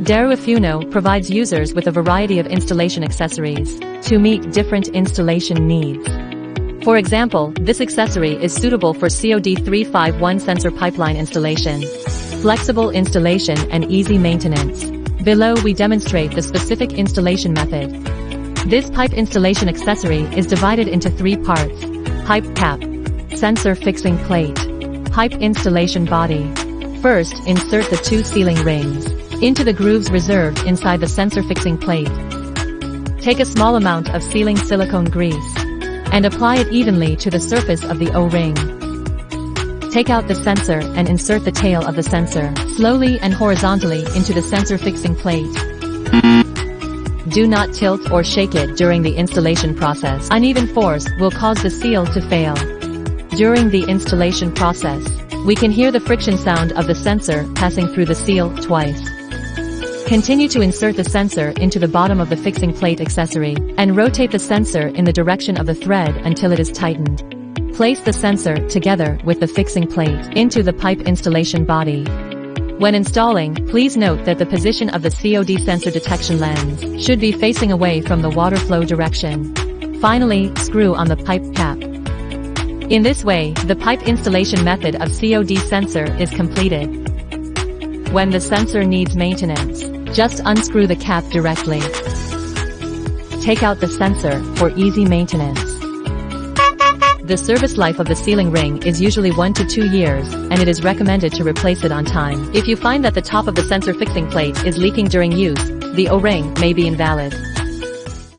Delfino provides users with a variety of installation accessories to meet different installation needs. For example, this accessory is suitable for COD 351 sensor pipeline installation, flexible installation and easy maintenance. Below we demonstrate the specific installation method. This pipe installation accessory is divided into 3 parts: pipe cap, sensor fixing plate, pipe installation body. First, insert the 2 sealing rings into the grooves reserved inside the sensor fixing plate. Take a small amount of sealing silicone grease and apply it evenly to the surface of the O-ring. Take out the sensor and insert the tail of the sensor slowly and horizontally into the sensor fixing plate. Do not tilt or shake it during the installation process. Uneven force will cause the seal to fail. During the installation process, we can hear the friction sound of the sensor passing through the seal twice. Continue to insert the sensor into the bottom of the fixing plate accessory and rotate the sensor in the direction of the thread until it is tightened. Place the sensor together with the fixing plate into the pipe installation body. When installing, please note that the position of the COD sensor detection lens should be facing away from the water flow direction. Finally, screw on the pipe cap. In this way, the pipe installation method of COD sensor is completed. When the sensor needs maintenance, just unscrew the cap directly. Take out the sensor for easy maintenance. The service life of the sealing ring is usually 1 to 2 years, and it is recommended to replace it on time. If you find that the top of the sensor fixing plate is leaking during use, the O-ring may be invalid.